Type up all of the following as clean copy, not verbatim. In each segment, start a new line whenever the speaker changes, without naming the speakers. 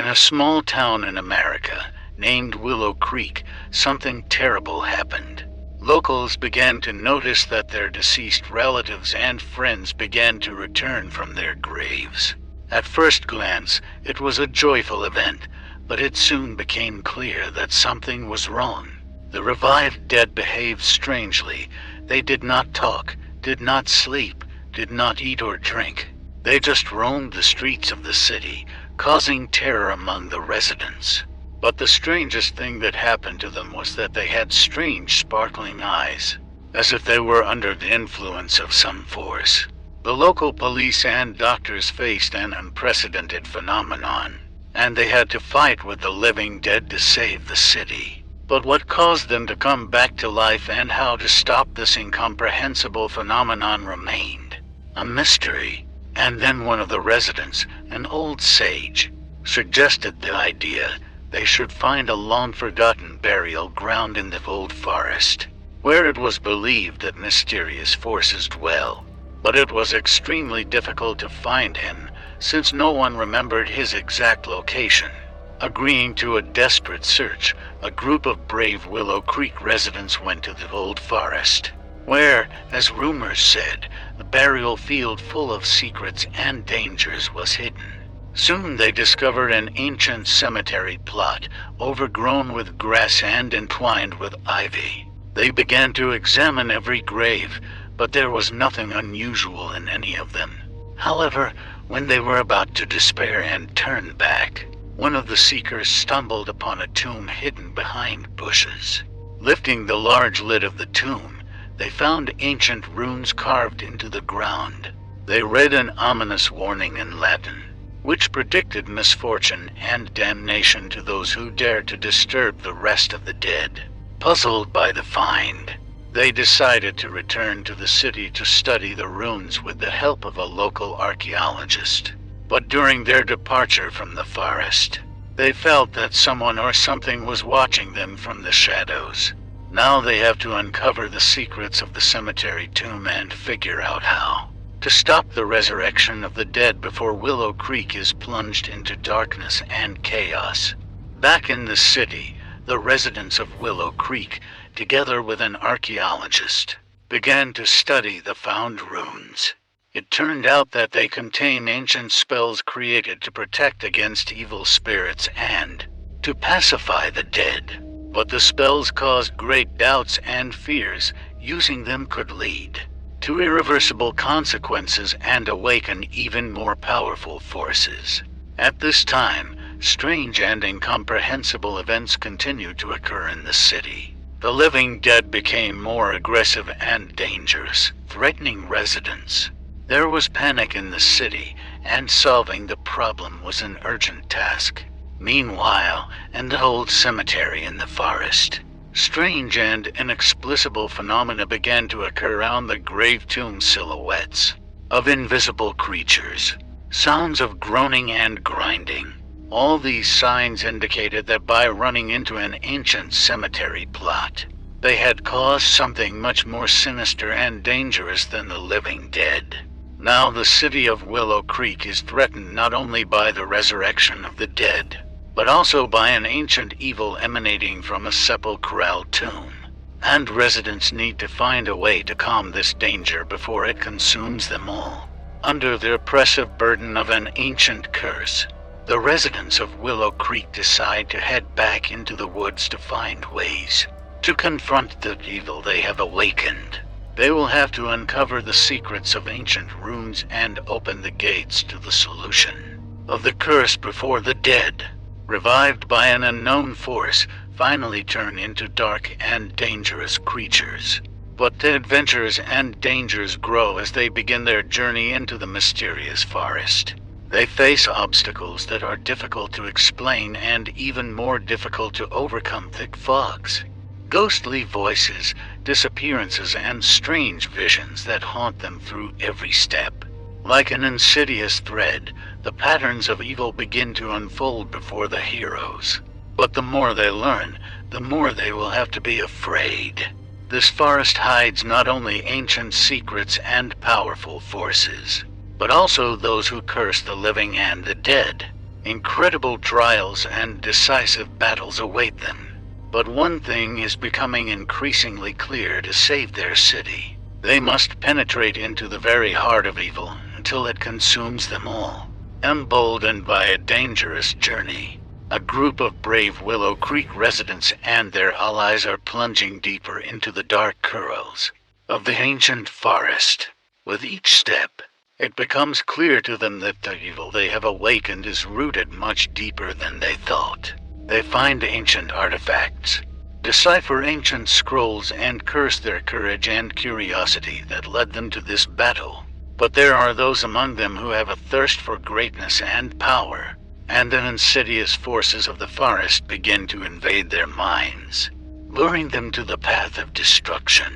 In a small town in America named Willow Creek, something terrible happened. Locals began to notice that their deceased relatives and friends began to return from their graves. At first glance, it was a joyful event, but it soon became clear that something was wrong. The revived dead behaved strangely. They did not talk, did not sleep, did not eat or drink. They just roamed the streets of the city, causing terror among the residents. But the strangest thing that happened to them was that they had strange sparkling eyes, as if they were under the influence of some force. The local police and doctors faced an unprecedented phenomenon, and they had to fight with the living dead to save the city. But what caused them to come back to life and how to stop this incomprehensible phenomenon remained a mystery. And then one of the residents, an old sage, suggested the idea they should find a long-forgotten burial ground in the old forest, where it was believed that mysterious forces dwell. But it was extremely difficult to find him, since no one remembered his exact location. Agreeing to a desperate search, a group of brave Willow Creek residents went to the old forest, where, as rumors said, the burial field full of secrets and dangers was hidden. Soon they discovered an ancient cemetery plot, overgrown with grass and entwined with ivy. They began to examine every grave, but there was nothing unusual in any of them. However, when they were about to despair and turn back, one of the seekers stumbled upon a tomb hidden behind bushes. Lifting the large lid of the tomb, they found ancient runes carved into the ground. They read an ominous warning in Latin, which predicted misfortune and damnation to those who dared to disturb the rest of the dead. Puzzled by the find, they decided to return to the city to study the runes with the help of a local archaeologist. But during their departure from the forest, they felt that someone or something was watching them from the shadows. Now they have to uncover the secrets of the cemetery tomb and figure out how to stop the resurrection of the dead before Willow Creek is plunged into darkness and chaos. Back in the city, the residents of Willow Creek, together with an archaeologist, began to study the found runes. It turned out that they contain ancient spells created to protect against evil spirits and to pacify the dead. But the spells caused great doubts and fears. Using them could lead to irreversible consequences and awaken even more powerful forces. At this time, strange and incomprehensible events continued to occur in the city. The living dead became more aggressive and dangerous, threatening residents. There was panic in the city, and solving the problem was an urgent task. Meanwhile, in the old cemetery in the forest, strange and inexplicable phenomena began to occur around the grave tomb silhouettes of invisible creatures, sounds of groaning and grinding. All these signs indicated that by running into an ancient cemetery plot, they had caused something much more sinister and dangerous than the living dead. Now the city of Willow Creek is threatened not only by the resurrection of the dead, but also by an ancient evil emanating from a sepulchral tomb. And residents need to find a way to calm this danger before it consumes them all. Under the oppressive burden of an ancient curse, the residents of Willow Creek decide to head back into the woods to find ways to confront the evil they have awakened. They will have to uncover the secrets of ancient runes and open the gates to the solution of the curse before the dead, revived by an unknown force, finally turn into dark and dangerous creatures. But the adventures and dangers grow as they begin their journey into the mysterious forest. They face obstacles that are difficult to explain and even more difficult to overcome: thick fogs, ghostly voices, disappearances, and strange visions that haunt them through every step. Like an insidious thread, the patterns of evil begin to unfold before the heroes. But the more they learn, the more they will have to be afraid. This forest hides not only ancient secrets and powerful forces, but also those who curse the living and the dead. Incredible trials and decisive battles await them. But one thing is becoming increasingly clear to save their city. They must penetrate into the very heart of evil until it consumes them all. Emboldened by a dangerous journey, a group of brave Willow Creek residents and their allies are plunging deeper into the dark curls of the ancient forest. With each step, it becomes clear to them that the evil they have awakened is rooted much deeper than they thought. They find ancient artifacts, decipher ancient scrolls, and curse their courage and curiosity that led them to this battle. But there are those among them who have a thirst for greatness and power, and the insidious forces of the forest begin to invade their minds, luring them to the path of destruction.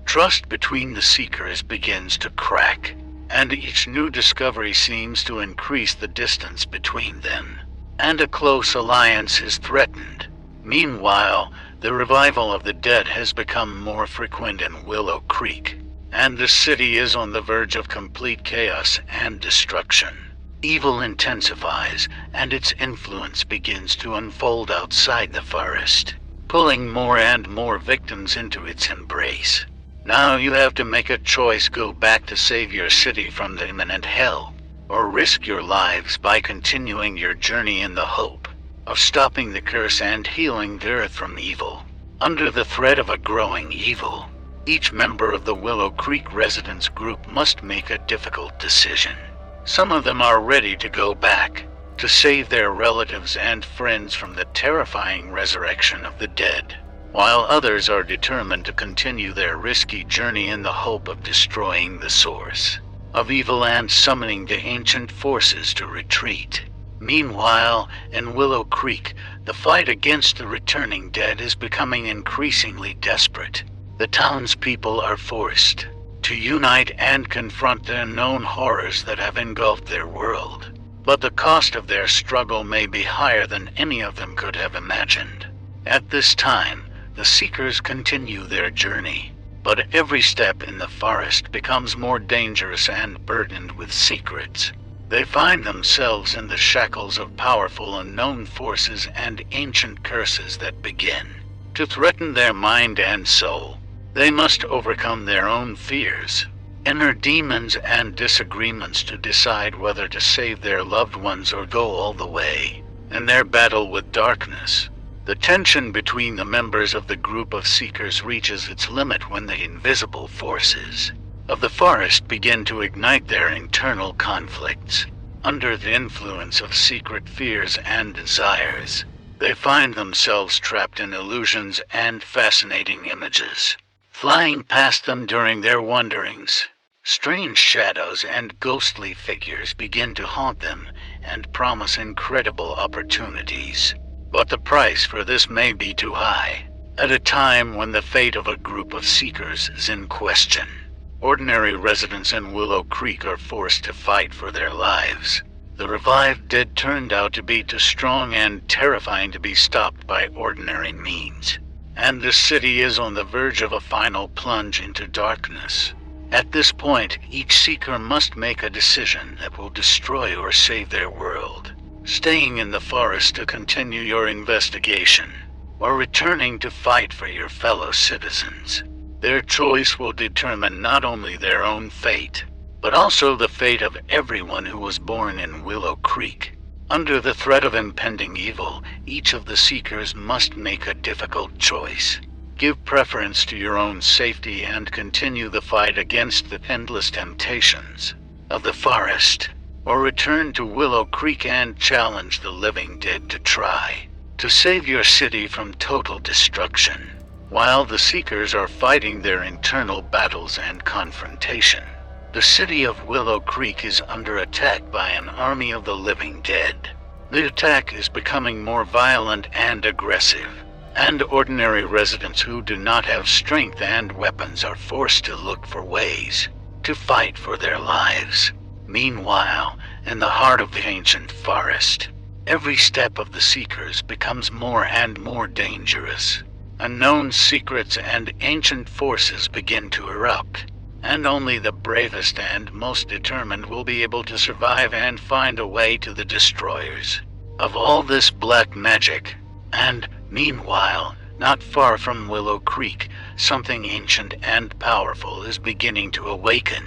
Trust between the seekers begins to crack, and each new discovery seems to increase the distance between them, and a close alliance is threatened. Meanwhile, the revival of the dead has become more frequent in Willow Creek, and the city is on the verge of complete chaos and destruction. Evil intensifies, and its influence begins to unfold outside the forest, pulling more and more victims into its embrace. Now you have to make a choice: go back to save your city from the imminent hell, or risk your lives by continuing your journey in the hope of stopping the curse and healing the earth from evil. Under the threat of a growing evil, each member of the Willow Creek residents group must make a difficult decision. Some of them are ready to go back, to save their relatives and friends from the terrifying resurrection of the dead, while others are determined to continue their risky journey in the hope of destroying the source of evil and summoning the ancient forces to retreat. Meanwhile, in Willow Creek, the fight against the returning dead is becoming increasingly desperate. The townspeople are forced to unite and confront the unknown horrors that have engulfed their world. But the cost of their struggle may be higher than any of them could have imagined. At this time, the Seekers continue their journey, but every step in the forest becomes more dangerous and burdened with secrets. They find themselves in the shackles of powerful unknown forces and ancient curses that begin to threaten their mind and soul. They must overcome their own fears, inner demons, and disagreements to decide whether to save their loved ones or go all the way in their battle with darkness. The tension between the members of the group of seekers reaches its limit when the invisible forces of the forest begin to ignite their internal conflicts. Under the influence of secret fears and desires, they find themselves trapped in illusions and fascinating images. Flying past them during their wanderings, strange shadows and ghostly figures begin to haunt them and promise incredible opportunities. But the price for this may be too high. At a time when the fate of a group of seekers is in question, ordinary residents in Willow Creek are forced to fight for their lives. The revived dead turned out to be too strong and terrifying to be stopped by ordinary means, and the city is on the verge of a final plunge into darkness. At this point, each seeker must make a decision that will destroy or save their world: staying in the forest to continue your investigation, or returning to fight for your fellow citizens. Their choice will determine not only their own fate, but also the fate of everyone who was born in Willow Creek. Under the threat of impending evil, each of the seekers must make a difficult choice. Give preference to your own safety and continue the fight against the endless temptations of the forest, or return to Willow Creek and challenge the living dead to try to save your city from total destruction. While the Seekers are fighting their internal battles and confrontation, the city of Willow Creek is under attack by an army of the living dead. The attack is becoming more violent and aggressive, and ordinary residents who do not have strength and weapons are forced to look for ways to fight for their lives. Meanwhile, in the heart of the ancient forest, every step of the Seekers becomes more and more dangerous. Unknown secrets and ancient forces begin to erupt, and only the bravest and most determined will be able to survive and find a way to the destroyers. of all this black magic. And, meanwhile, not far from Willow Creek, something ancient and powerful is beginning to awaken,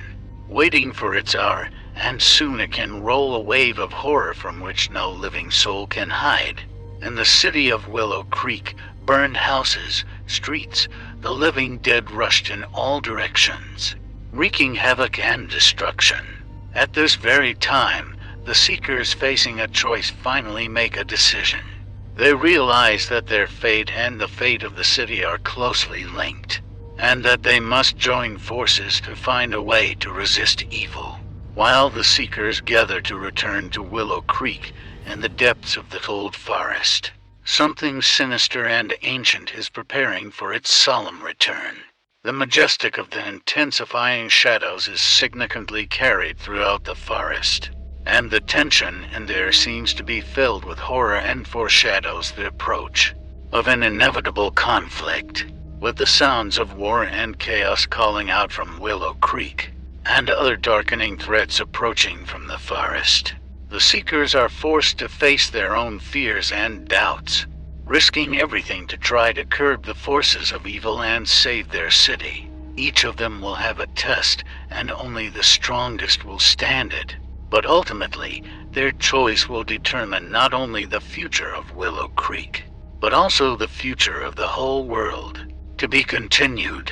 waiting for its hour, and soon it can roll a wave of horror from which no living soul can hide. In the city of Willow Creek, burned houses, streets, the living dead rushed in all directions, wreaking havoc and destruction. At this very time, the seekers facing a choice finally make a decision. They realize that their fate and the fate of the city are closely linked, and that they must join forces to find a way to resist evil. While the seekers gather to return to Willow Creek in the depths of the cold forest, something sinister and ancient is preparing for its solemn return. The majestic of the intensifying shadows is significantly carried throughout the forest, and the tension in there seems to be filled with horror and foreshadows the approach of an inevitable conflict, with the sounds of war and chaos calling out from Willow Creek, and other darkening threats approaching from the forest. The seekers are forced to face their own fears and doubts, risking everything to try to curb the forces of evil and save their city. Each of them will have a test, and only the strongest will stand it. But ultimately, their choice will determine not only the future of Willow Creek, but also the future of the whole world. To be continued.